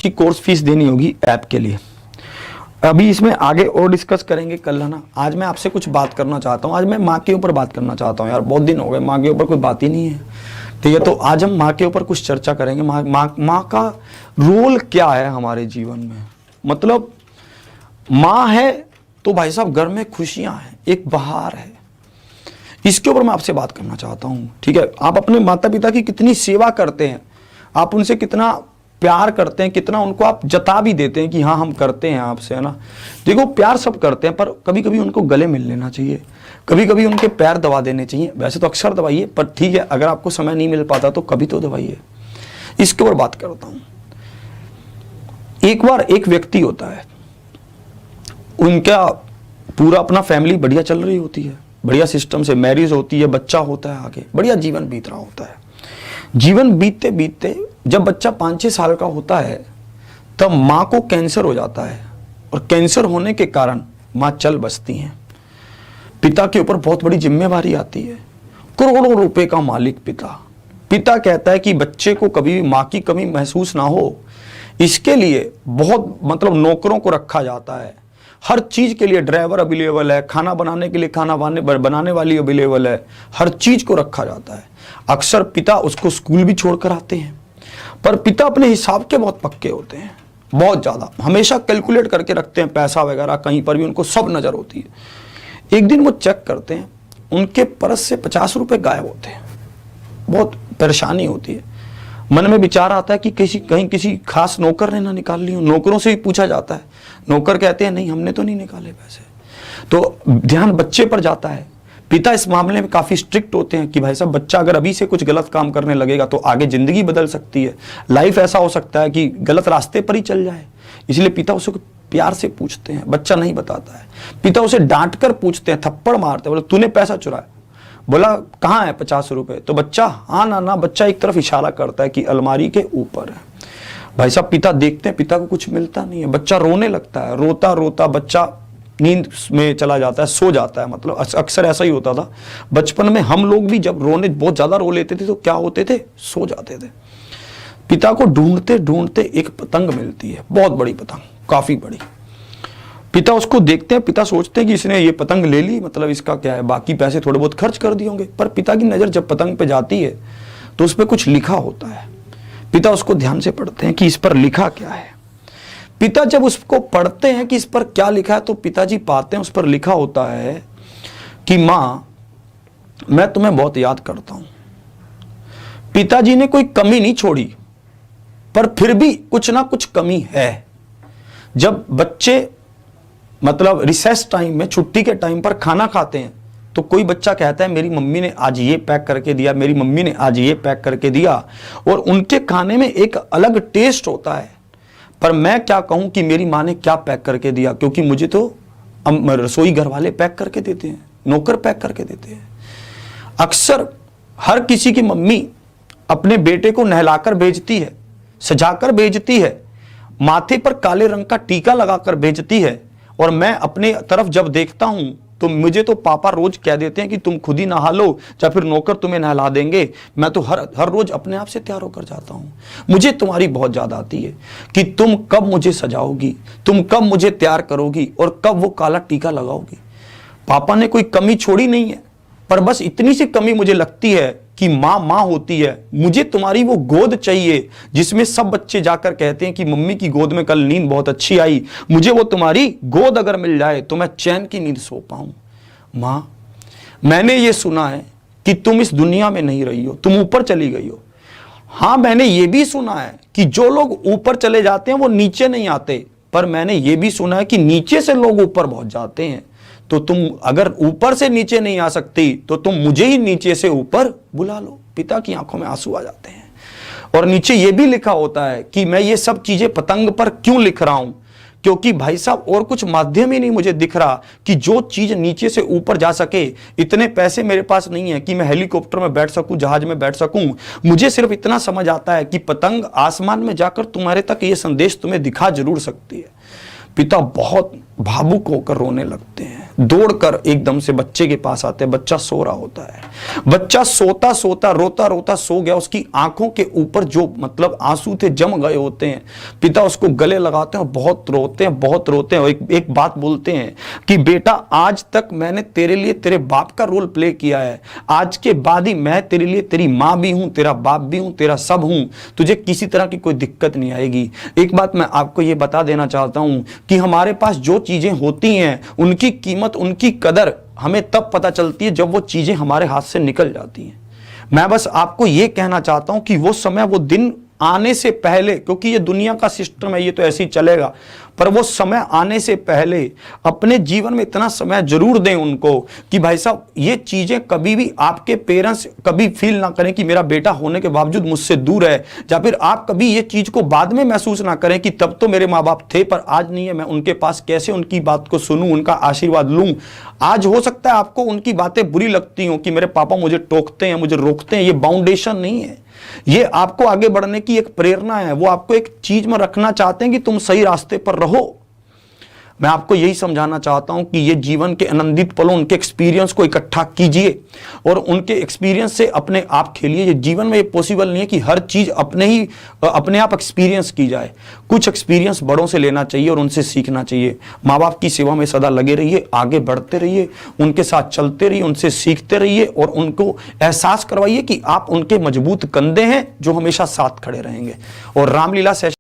की course fees देनी होगी ऐप के लिए। अभी इसमें आगे और डिस्कस करेंगे कल, है ना। आज मैं आपसे कुछ बात करना चाहता हूँ। आज मैं माँ के ऊपर बात करना चाहता हूँ यार, बहुत दिन हो गए माँ के ऊपर कोई बात ही नहीं है, ठीक है। तो आज हम माँ के ऊपर कुछ चर्चा करेंगे। माँ का रोल क्या है हमारे जीवन में। मतलब माँ है तो भाई साहब घर में खुशियाँ हैं, एक बहार है। इसके ऊपर मैं आपसे बात करना चाहता हूँ, ठीक है। आप अपने माता पिता की कितनी सेवा करते हैं, आप उनसे कितना प्यार करते हैं, कितना उनको आप जता भी देते हैं कि हाँ हम करते हैं आपसे, है ना। देखो प्यार सब करते हैं, पर कभी कभी उनको गले मिल लेना चाहिए, कभी कभी उनके पैर दबा देने चाहिए। वैसे तो अक्सर दबाइए, पर ठीक है अगर आपको समय नहीं मिल पाता तो कभी तो दबाइए। इसके ऊपर बात करता हूँ। एक बार एक व्यक्ति होता है, उनका पूरा अपना फैमिली बढ़िया चल रही होती है, बढ़िया सिस्टम से मैरिज होती है, बच्चा होता है, आगे बढ़िया जीवन बीत रहा होता है। जीवन बीतते बीतते जब बच्चा 5-6 साल का होता है तब माँ को कैंसर हो जाता है, और कैंसर होने के कारण माँ चल बसती हैं। पिता के ऊपर बहुत बड़ी जिम्मेवारी आती है, करोड़ों रुपए का मालिक पिता कहता है कि बच्चे को कभी माँ की कमी महसूस ना हो, इसके लिए बहुत मतलब नौकरों को रखा जाता है, हर चीज के लिए ड्राइवर अवेलेबल है, खाना बनाने के लिए खाना बनाने वाली अवेलेबल है, हर चीज को रखा जाता है। अक्सर पिता उसको स्कूल भी छोड़कर आते हैं, पर पिता अपने हिसाब के बहुत पक्के होते हैं, बहुत ज्यादा, हमेशा कैलकुलेट करके रखते हैं पैसा वगैरह, कहीं पर भी उनको सब नजर होती है। एक दिन वो चेक करते हैं, उनके पर्स से 50 रुपए गायब होते हैं। बहुत परेशानी होती है, मन में विचार आता है कि कहीं किसी खास नौकर ने ना निकाल ली हो। नौकरों से भी पूछा जाता है, नौकर कहते हैं नहीं हमने तो नहीं निकाले पैसे। तो ध्यान बच्चे पर जाता है। पिता इस मामले में काफी स्ट्रिक्ट होते हैं कि भाई साहब बच्चा अगर अभी से कुछ गलत काम करने लगेगा तो आगे जिंदगी बदल सकती है, लाइफ ऐसा हो सकता है कि गलत रास्ते पर ही चल जाए। इसलिए पिता उसे प्यार से पूछते हैं, बच्चा नहीं बताता है। पिता उसे डांट कर पूछते हैं, थप्पड़ मारते हैं, बोले तूने पैसा चुराया। बोला कहाँ है 50 रुपए? तो बच्चा हाँ ना, बच्चा एक तरफ इशारा करता है कि अलमारी के ऊपर है। भाई साहब पिता देखते हैं, पिता को कुछ मिलता नहीं है, बच्चा रोने लगता है। रोता रोता बच्चा नींद में चला जाता है, सो जाता है। मतलब अक्सर ऐसा ही होता था बचपन में। हम लोग भी जब रोने बहुत ज्यादा रो लेते थे तो क्या होते थे, सो जाते थे। पिता को ढूंढते ढूंढते एक पतंग मिलती है, बहुत बड़ी पतंग, काफी बड़ी। पिता उसको देखते हैं, पिता सोचते हैं कि इसने ये पतंग ले ली, मतलब इसका क्या है, बाकी पैसे थोड़े बहुत खर्च कर दिए होंगे। पर पिता की नजर जब पतंग पे जाती है तो उस पर कुछ लिखा होता है। पिता उसको ध्यान से पढ़ते हैं कि इस पर लिखा क्या है। पिता जब उसको पढ़ते हैं कि इस पर क्या लिखा है तो पिताजी पाते हैं उस पर लिखा होता है कि माँ मैं तुम्हें बहुत याद करता हूं। पिताजी ने कोई कमी नहीं छोड़ी, पर फिर भी कुछ ना कुछ कमी है। जब बच्चे मतलब रिसेस टाइम में, छुट्टी के टाइम पर खाना खाते हैं तो कोई बच्चा कहता है मेरी मम्मी ने आज ये पैक करके दिया, मेरी मम्मी ने आज ये पैक करके दिया, और उनके खाने में एक अलग टेस्ट होता है। पर मैं क्या कहूं कि मेरी माँ ने क्या पैक करके दिया, क्योंकि मुझे तो रसोई घर वाले पैक करके देते हैं, नौकर पैक करके देते हैं। अक्सर हर किसी की मम्मी अपने बेटे को नहलाकर भेजती है, सजाकर भेजती है, माथे पर काले रंग का टीका लगाकर भेजती है। और मैं अपने तरफ जब देखता हूं तो मुझे तो पापा रोज कह देते हैं कि तुम खुद ही नहा लो या फिर नौकर तुम्हें नहला देंगे। मैं तो हर रोज अपने आप से तैयार होकर जाता हूं। मुझे तुम्हारी बहुत याद आती है कि तुम कब मुझे सजाओगी, तुम कब मुझे तैयार करोगी और कब वो काला टीका लगाओगी। पापा ने कोई कमी छोड़ी नहीं है, पर बस इतनी सी कमी मुझे लगती है कि माँ होती है। मुझे तुम्हारी वो गोद चाहिए जिसमें सब बच्चे जाकर कहते हैं कि मम्मी की गोद में कल नींद बहुत अच्छी आई। मुझे वो तुम्हारी गोद अगर मिल जाए तो मैं चैन की नींद सो पाऊं। माँ मैंने ये सुना है कि तुम इस दुनिया में नहीं रही हो, तुम ऊपर चली गई हो। हाँ मैंने ये भी सुना है कि जो लोग ऊपर चले जाते हैं वो नीचे नहीं आते, पर मैंने ये भी सुना है कि नीचे से लोग ऊपर पहुंच जाते हैं। तो तुम अगर ऊपर से नीचे नहीं आ सकती तो तुम मुझे ही नीचे से ऊपर बुला लो। पिता की आंखों में आंसू आ जाते हैं। और नीचे यह भी लिखा होता है कि मैं ये सब चीजें पतंग पर क्यों लिख रहा हूं, क्योंकि भाई साहब और कुछ माध्यम ही नहीं मुझे दिख रहा कि जो चीज नीचे से ऊपर जा सके। इतने पैसे मेरे पास नहीं है कि मैं हेलीकॉप्टर में बैठ सकूं, जहाज में बैठ सकूं। मुझे सिर्फ इतना समझ आता है कि पतंग आसमान में जाकर तुम्हारे तक ये संदेश तुम्हें दिखा जरूर सकती है। पिता बहुत भावुक होकर रोने लगते हैं, दौड़कर एकदम से बच्चे के पास आते हैं। बच्चा सो रहा होता है, बच्चा सोता सोता रोता रोता सो गया, उसकी आंखों के ऊपर जो मतलब आंसू थे जम गए होते हैं। पिता उसको गले लगाते हैं और बहुत रोते हैं, बहुत रोते हैं और एक बात बोलते हैं कि बेटा आज तक मैंने तेरे लिए तेरे बाप का रोल प्ले किया है, आज के बाद ही मैं तेरे लिए तेरी माँ भी हूं, तेरा बाप भी हूं, तेरा सब हूं, तुझे किसी तरह की कोई दिक्कत नहीं आएगी। एक बात मैं आपको यह बता देना चाहता हूं कि हमारे पास जो चीजें होती हैं उनकी कीमत, उनकी कदर हमें तब पता चलती है जब वो चीजें हमारे हाथ से निकल जाती हैं। मैं बस आपको यह कहना चाहता हूं कि वो समय, वो दिन आने से पहले, क्योंकि ये दुनिया का सिस्टम है, ये तो ऐसे ही चलेगा, पर वो समय आने से पहले अपने जीवन में इतना समय जरूर दें उनको कि भाई साहब ये चीजें कभी भी आपके पेरेंट्स कभी फील ना करें कि मेरा बेटा होने के बावजूद मुझसे दूर है, या फिर आप कभी ये चीज को बाद में महसूस ना करें कि तब तो मेरे माँ बाप थे पर आज नहीं है, मैं उनके पास कैसे उनकी बात को सुनूं, उनका आशीर्वाद लूं। आज हो सकता है आपको उनकी बातें बुरी लगती हों कि मेरे पापा मुझे टोकते हैं, मुझे रोकते हैं, ये बाउंडेशन नहीं है, ये आपको आगे बढ़ने की एक प्रेरणा है। वो आपको एक चीज में रखना चाहते हैं कि तुम सही रास्ते पर रहो। मैं आपको यही समझाना चाहता हूं कि ये जीवन के आनंदित पलों, उनके एक्सपीरियंस को इकट्ठा कीजिए और उनके एक्सपीरियंस से अपने आप खेलिए। ये जीवन में ये पॉसिबल नहीं है कि हर चीज अपने आप एक्सपीरियंस की जाए। कुछ एक्सपीरियंस बड़ों से लेना चाहिए और उनसे सीखना चाहिए। माँ बाप की सेवा में सदा लगे रहिए, आगे बढ़ते रहिए, उनके साथ चलते रहिए, उनसे सीखते रहिए और उनको एहसास करवाइए कि आप उनके मजबूत कंधे हैं जो हमेशा साथ खड़े रहेंगे। और रामलीला सेशन